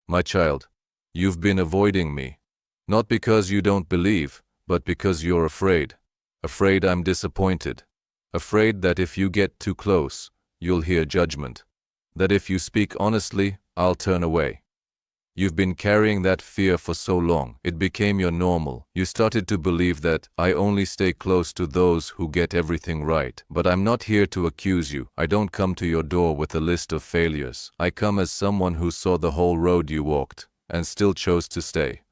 My child, you've been avoiding me. Not because you don't believe, but because you're afraid. Afraid I'm disappointed. Afraid that if you get too close, you'll hear judgment. That if you speak honestly, I'll turn away. You've been carrying that fear for so long, it became your normal. You started to believe that I only stay close to those who get everything right. But I'm not here to accuse you. I don't come to your door with a list of failures. I come as someone who saw the whole road you walked, and still chose to stay.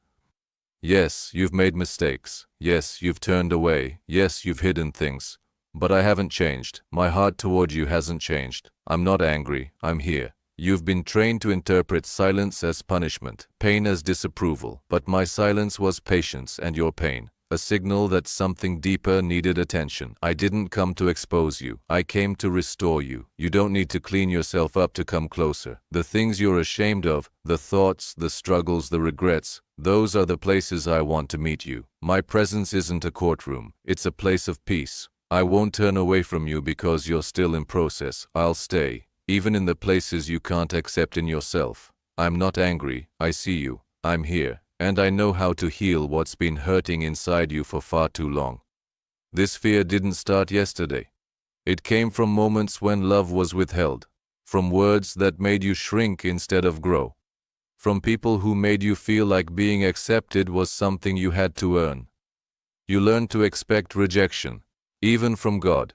Yes, you've made mistakes. Yes, you've turned away. Yes, you've hidden things. But I haven't changed. My heart toward you hasn't changed. I'm not angry. I'm here. You've been trained to interpret silence as punishment, pain as disapproval, but my silence was patience and your pain, a signal that something deeper needed attention. I didn't come to expose you. I came to restore you. You don't need to clean yourself up to come closer. The things you're ashamed of, the thoughts, the struggles, the regrets, those are the places I want to meet you. My presence isn't a courtroom. It's a place of peace. I won't turn away from you because you're still in process. I'll stay. Even in the places you can't accept in yourself. I'm not angry, I see you, I'm here, and I know how to heal what's been hurting inside you for far too long. This fear didn't start yesterday. It came from moments when love was withheld, from words that made you shrink instead of grow, from people who made you feel like being accepted was something you had to earn. You learned to expect rejection, even from God.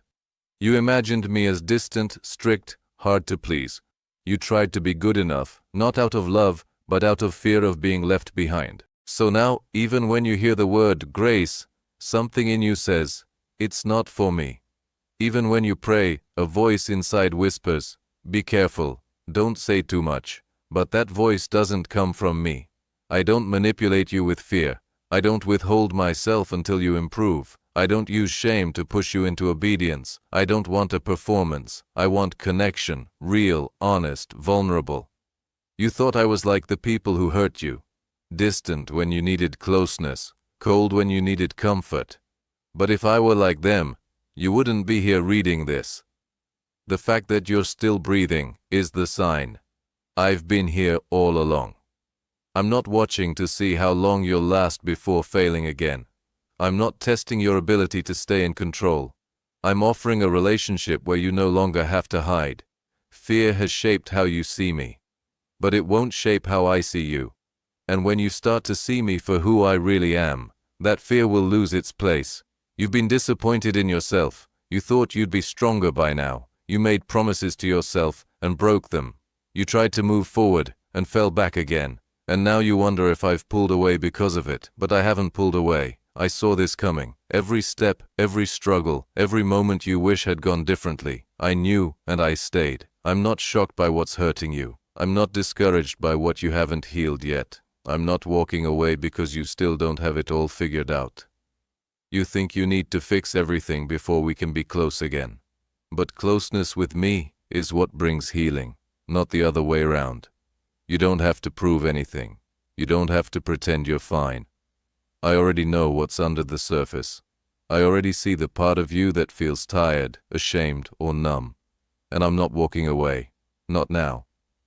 You imagined me as distant, strict, hard to please. You tried to be good enough, not out of love, but out of fear of being left behind. So now, even when you hear the word grace, something in you says, it's not for me. Even when you pray, a voice inside whispers, be careful, don't say too much. But that voice doesn't come from me. I don't manipulate you with fear. I don't withhold myself until you improve. I don't use shame to push you into obedience. I don't want a performance. I want connection, real, honest, vulnerable. You thought I was like the people who hurt you, distant when you needed closeness, cold when you needed comfort. But if I were like them, you wouldn't be here reading this. The fact that you're still breathing is the sign. I've been here all along. I'm not watching to see how long you'll last before failing again. I'm not testing your ability to stay in control. I'm offering a relationship where you no longer have to hide. Fear has shaped how you see me, but it won't shape how I see you. And when you start to see me for who I really am, that fear will lose its place. You've been disappointed in yourself. You thought you'd be stronger by now. You made promises to yourself and broke them. You tried to move forward and fell back again. And now you wonder if I've pulled away because of it. But I haven't pulled away. I saw this coming. Every step, every struggle, every moment you wish had gone differently. I knew and I stayed. I'm not shocked by what's hurting you. I'm not discouraged by what you haven't healed yet. I'm not walking away because you still don't have it all figured out. You think you need to fix everything before we can be close again. But closeness with me is what brings healing, not the other way around. You don't have to prove anything. You don't have to pretend you're fine. I already know what's under the surface. I already see the part of you that feels tired, ashamed, or numb. And I'm not walking away. Not now.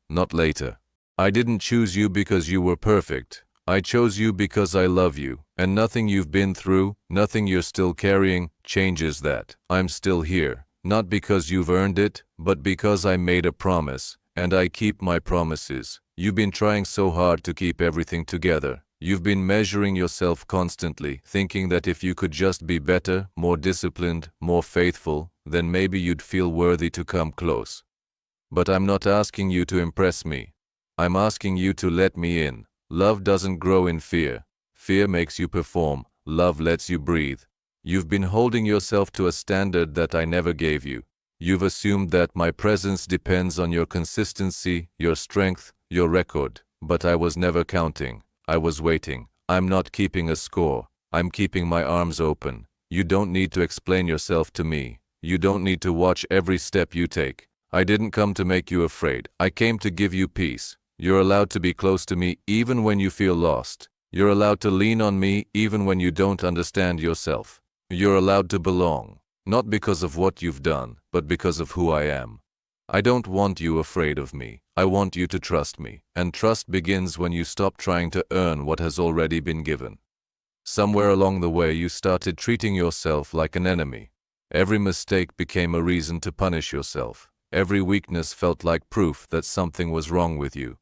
Not later. I didn't choose you because you were perfect. I chose you because I love you. And nothing you've been through, nothing you're still carrying, changes that. I'm still here. Not because you've earned it, but because I made a promise. And I keep my promises. You've been trying so hard to keep everything together. You've been measuring yourself constantly, thinking that if you could just be better, more disciplined, more faithful, then maybe you'd feel worthy to come close. But I'm not asking you to impress me. I'm asking you to let me in. Love doesn't grow in fear. Fear makes you perform. Love lets you breathe. You've been holding yourself to a standard that I never gave you. You've assumed that my presence depends on your consistency, your strength, your record. But I was never counting. I was waiting. I'm not keeping a score. I'm keeping my arms open. You don't need to explain yourself to me. You don't need to watch every step you take. I didn't come to make you afraid. I came to give you peace. You're allowed to be close to me even when you feel lost. You're allowed to lean on me even when you don't understand yourself. You're allowed to belong, not because of what you've done, but because of who I am. I don't want you afraid of me. I want you to trust me. And trust begins when you stop trying to earn what has already been given. Somewhere along the way you started treating yourself like an enemy. Every mistake became a reason to punish yourself. Every weakness felt like proof that something was wrong with you.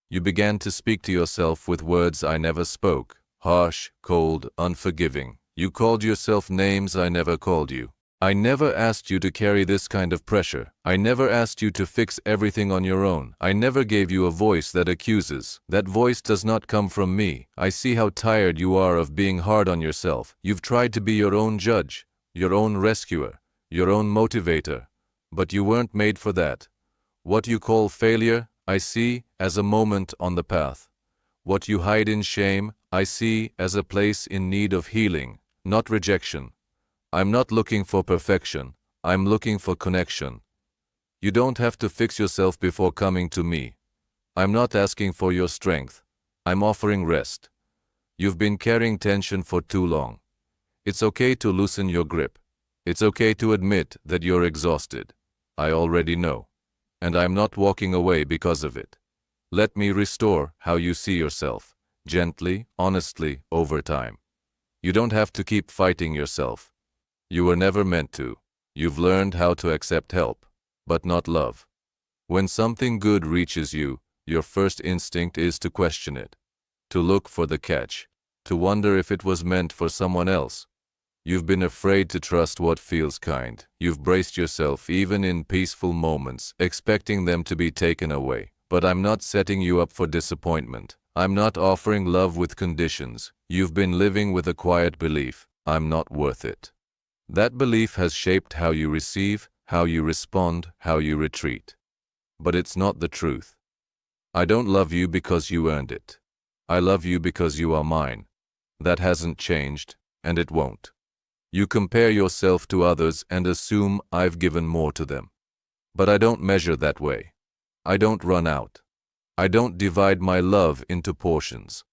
You began to speak to yourself with words I never spoke, harsh, cold, unforgiving. You called yourself names I never called you. I never asked you to carry this kind of pressure. I never asked you to fix everything on your own. I never gave you a voice that accuses. That voice does not come from me. I see how tired you are of being hard on yourself. You've tried to be your own judge, your own rescuer, your own motivator. But you weren't made for that. What you call failure, I see as a moment on the path. What you hide in shame, I see as a place in need of healing, not rejection. I'm not looking for perfection. I'm looking for connection. You don't have to fix yourself before coming to me. I'm not asking for your strength. I'm offering rest. You've been carrying tension for too long. It's okay to loosen your grip. It's okay to admit that you're exhausted. I already know. And I'm not walking away because of it. Let me restore how you see yourself, gently, honestly, over time. You don't have to keep fighting yourself. You were never meant to. You've learned how to accept help, but not love. When something good reaches you, your first instinct is to question it, to look for the catch, to wonder if it was meant for someone else. You've been afraid to trust what feels kind. You've braced yourself even in peaceful moments, expecting them to be taken away. But I'm not setting you up for disappointment. I'm not offering love with conditions. You've been living with a quiet belief, I'm not worth it. That belief has shaped how you receive, how you respond, how you retreat. But it's not the truth. I don't love you because you earned it. I love you because you are mine. That hasn't changed, and it won't. You compare yourself to others and assume I've given more to them. But I don't measure that way. I don't run out. I don't divide my love into portions.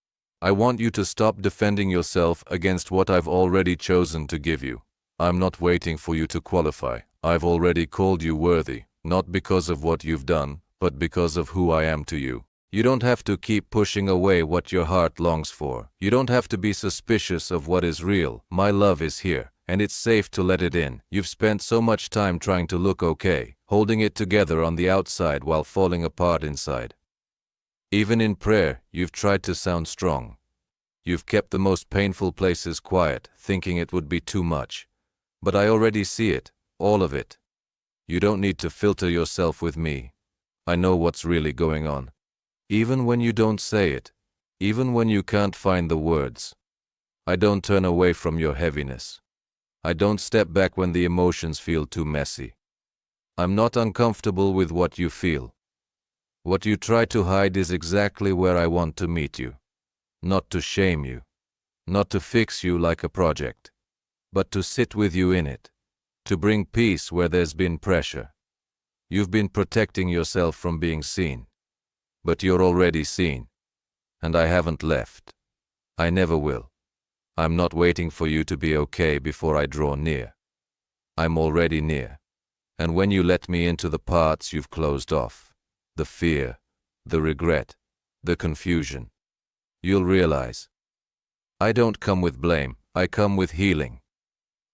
I want you to stop defending yourself against what I've already chosen to give you. I'm not waiting for you to qualify. I've already called you worthy, not because of what you've done, but because of who I am to you. You don't have to keep pushing away what your heart longs for. You don't have to be suspicious of what is real. My love is here, and it's safe to let it in. You've spent so much time trying to look okay, holding it together on the outside while falling apart inside. Even in prayer, you've tried to sound strong. You've kept the most painful places quiet, thinking it would be too much. But I already see it, all of it. You don't need to filter yourself with me. I know what's really going on. Even when you don't say it, even when you can't find the words. I don't turn away from your heaviness. I don't step back when the emotions feel too messy. I'm not uncomfortable with what you feel. What you try to hide is exactly where I want to meet you. Not to shame you, not to fix you like a project, but to sit with you in it, to bring peace where there's been pressure. You've been protecting yourself from being seen, but you're already seen, and I haven't left. I never will. I'm not waiting for you to be okay before I draw near. I'm already near, and when you let me into the parts you've closed off, the fear, the regret, the confusion, you'll realize. I don't come with blame, I come with healing.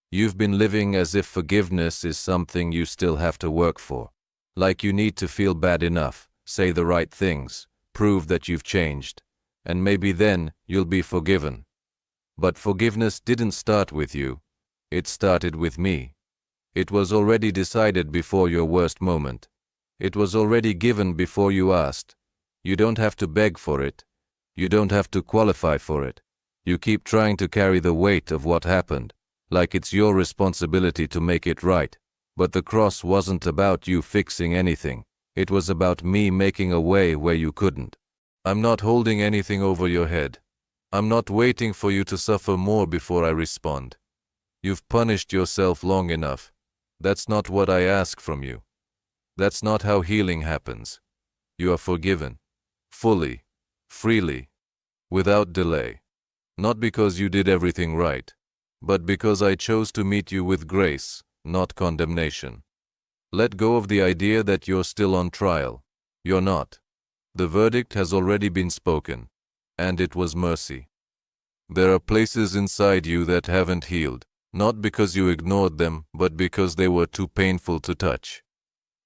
You've been living as if forgiveness is something you still have to work for. Like you need to feel bad enough, say the right things, prove that you've changed, and maybe then you'll be forgiven. But forgiveness didn't start with you. It started with me. It was already decided before your worst moment. It was already given before you asked. You don't have to beg for it. You don't have to qualify for it. You keep trying to carry the weight of what happened, like it's your responsibility to make it right. But the cross wasn't about you fixing anything. It was about me making a way where you couldn't. I'm not holding anything over your head. I'm not waiting for you to suffer more before I respond. You've punished yourself long enough. That's not what I ask from you. That's not how healing happens. You are forgiven. Fully. Freely. Without delay. Not because you did everything right, but because I chose to meet you with grace, not condemnation. Let go of the idea that you're still on trial. You're not. The verdict has already been spoken, and it was mercy. There are places inside you that haven't healed, not because you ignored them, but because they were too painful to touch.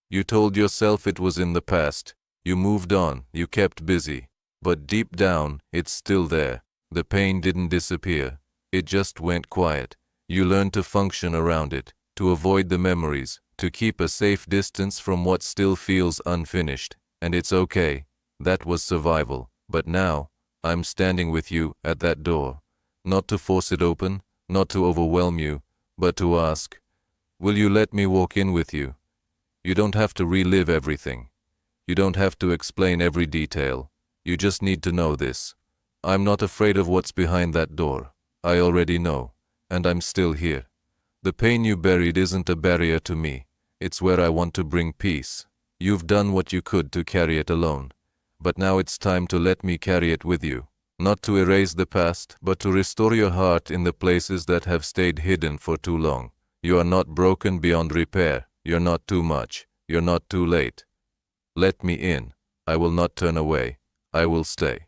You told yourself it was in the past. You moved on, you kept busy. But deep down, it's still there. The pain didn't disappear. It just went quiet. You learned to function around it, to avoid the memories, to keep a safe distance from what still feels unfinished. And it's okay. That was survival. But now, I'm standing with you at that door. Not to force it open, not to overwhelm you, but to ask, will you let me walk in with you? You don't have to relive everything. You don't have to explain every detail. You just need to know this. I'm not afraid of what's behind that door. I already know, and I'm still here. The pain you buried isn't a barrier to me. It's where I want to bring peace. You've done what you could to carry it alone. But now it's time to let me carry it with you. Not to erase the past, but to restore your heart in the places that have stayed hidden for too long. You are not broken beyond repair. You're not too much. You're not too late. Let me in. I will not turn away. I will stay.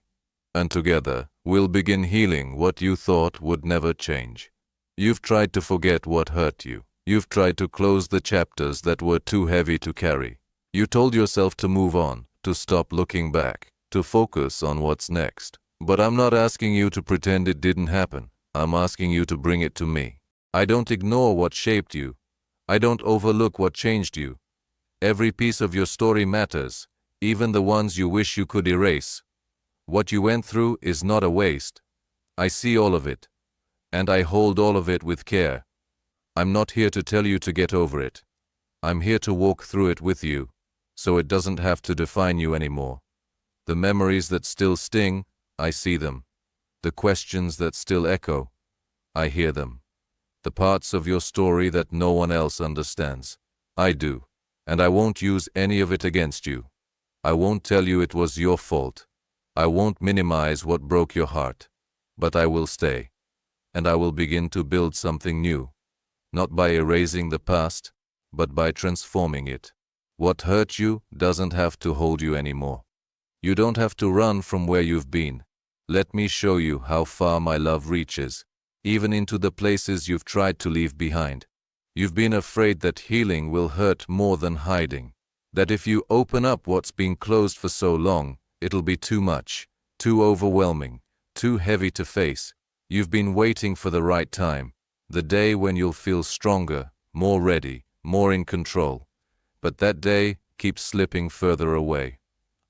And together, we'll begin healing what you thought would never change. You've tried to forget what hurt you. You've tried to close the chapters that were too heavy to carry. You told yourself to move on, to stop looking back, to focus on what's next. But I'm not asking you to pretend it didn't happen. I'm asking you to bring it to me. I don't ignore what shaped you. I don't overlook what changed you. Every piece of your story matters, even the ones you wish you could erase. What you went through is not a waste. I see all of it, and I hold all of it with care. I'm not here to tell you to get over it. I'm here to walk through it with you, so it doesn't have to define you anymore. The memories that still sting, I see them. The questions that still echo, I hear them. The parts of your story that no one else understands, I do. And I won't use any of it against you. I won't tell you it was your fault. I won't minimize what broke your heart. But I will stay. And I will begin to build something new. Not by erasing the past, but by transforming it. What hurt you doesn't have to hold you anymore. You don't have to run from where you've been. Let me show you how far my love reaches, even into the places you've tried to leave behind. You've been afraid that healing will hurt more than hiding. That if you open up what's been closed for so long, it'll be too much, too overwhelming, too heavy to face. You've been waiting for the right time, the day when you'll feel stronger, more ready, more in control. But that day keeps slipping further away.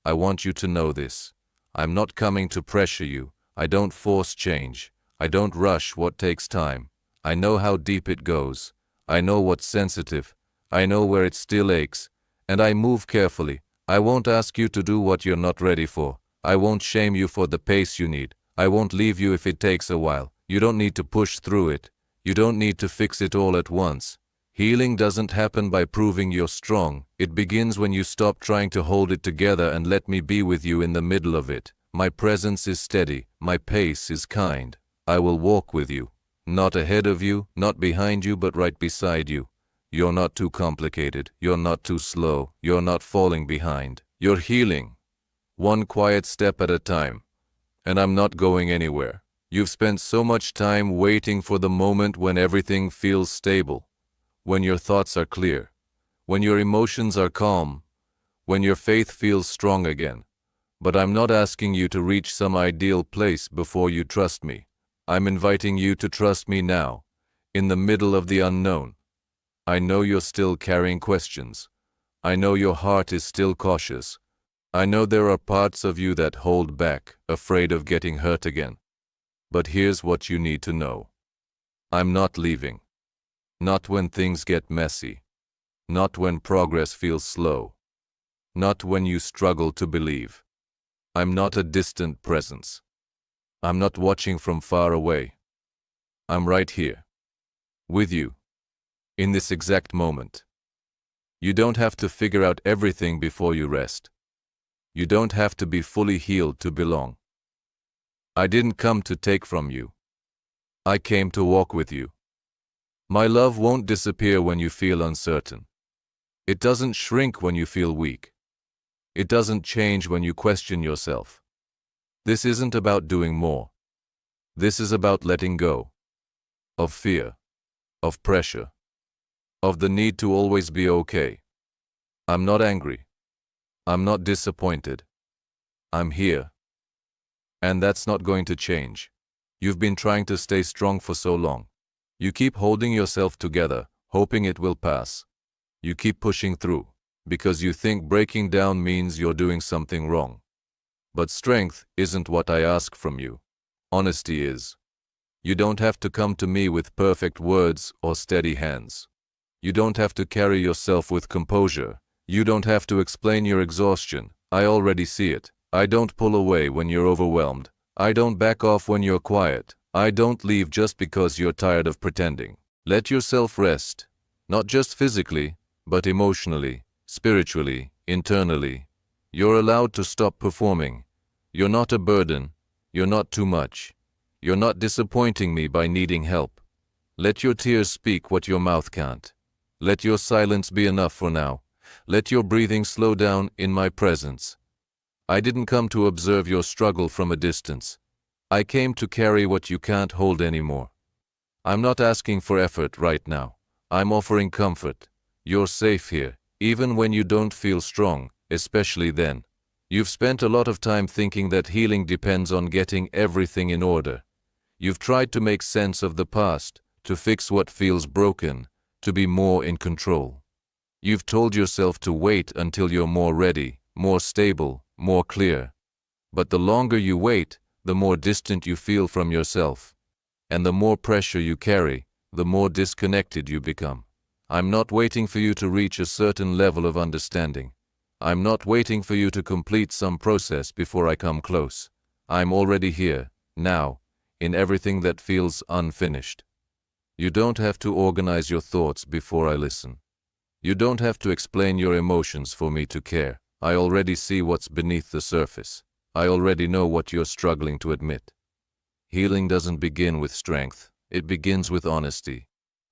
I want you to know this. I'm not coming to pressure you. I don't force change. I don't rush what takes time. I know how deep it goes. I know what's sensitive. I know where it still aches. And I move carefully. I won't ask you to do what you're not ready for. I won't shame you for the pace you need. I won't leave you if it takes a while. You don't need to push through it. You don't need to fix it all at once. Healing doesn't happen by proving you're strong. It begins when you stop trying to hold it together and let me be with you in the middle of it. My presence is steady. My pace is kind. I will walk with you. Not ahead of you, not behind you, but right beside you. You're not too complicated. You're not too slow. You're not falling behind. You're healing. One quiet step at a time. And I'm not going anywhere. You've spent so much time waiting for the moment when everything feels stable, when your thoughts are clear, when your emotions are calm, when your faith feels strong again. But I'm not asking you to reach some ideal place before you trust me. I'm inviting you to trust me now, in the middle of the unknown. I know you're still carrying questions. I know your heart is still cautious. I know there are parts of you that hold back, afraid of getting hurt again. But here's what you need to know. I'm not leaving. Not when things get messy. Not when progress feels slow. Not when you struggle to believe. I'm not a distant presence. I'm not watching from far away. I'm right here, with you, in this exact moment. You don't have to figure out everything before you rest. You don't have to be fully healed to belong. I didn't come to take from you. I came to walk with you. My love won't disappear when you feel uncertain. It doesn't shrink when you feel weak. It doesn't change when you question yourself. This isn't about doing more. This is about letting go of fear, of pressure, of the need to always be okay. I'm not angry. I'm not disappointed. I'm here. And that's not going to change. You've been trying to stay strong for so long. You keep holding yourself together, hoping it will pass. You keep pushing through, because you think breaking down means you're doing something wrong. But strength isn't what I ask from you. Honesty is. You don't have to come to me with perfect words or steady hands. You don't have to carry yourself with composure. You don't have to explain your exhaustion. I already see it. I don't pull away when you're overwhelmed. I don't back off when you're quiet. I don't leave just because you're tired of pretending. Let yourself rest, not just physically, but emotionally, spiritually, internally. You're allowed to stop performing. You're not a burden. You're not too much. You're not disappointing me by needing help. Let your tears speak what your mouth can't. Let your silence be enough for now. Let your breathing slow down in my presence. I didn't come to observe your struggle from a distance. I came to carry what you can't hold anymore. I'm not asking for effort right now. I'm offering comfort. You're safe here, even when you don't feel strong, especially then. You've spent a lot of time thinking that healing depends on getting everything in order. You've tried to make sense of the past, to fix what feels broken, to be more in control. You've told yourself to wait until you're more ready, more stable, more clear. But the longer you wait, the more distant you feel from yourself. And the more pressure you carry, the more disconnected you become. I'm not waiting for you to reach a certain level of understanding. I'm not waiting for you to complete some process before I come close. I'm already here, now, in everything that feels unfinished. You don't have to organize your thoughts before I listen. You don't have to explain your emotions for me to care. I already see what's beneath the surface. I already know what you're struggling to admit. Healing doesn't begin with strength. It begins with honesty.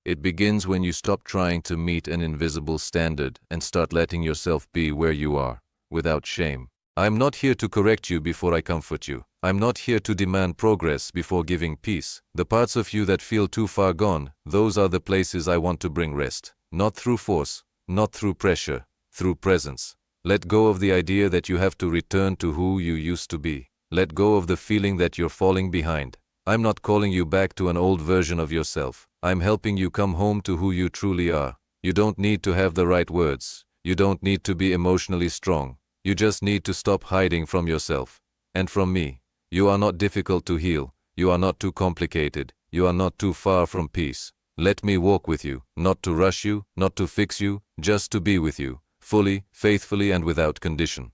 It begins when you stop trying to meet an invisible standard and start letting yourself be where you are, without shame. I'm not here to correct you before I comfort you. I'm not here to demand progress before giving peace. The parts of you that feel too far gone, those are the places I want to bring rest. Not through force, not through pressure, through presence. Let go of the idea that you have to return to who you used to be. Let go of the feeling that you're falling behind. I'm not calling you back to an old version of yourself. I'm helping you come home to who you truly are. You don't need to have the right words. You don't need to be emotionally strong. You just need to stop hiding from yourself. And from me. You are not difficult to heal. You are not too complicated. You are not too far from peace. Let me walk with you, not to rush you, not to fix you, just to be with you, fully, faithfully, and without condition.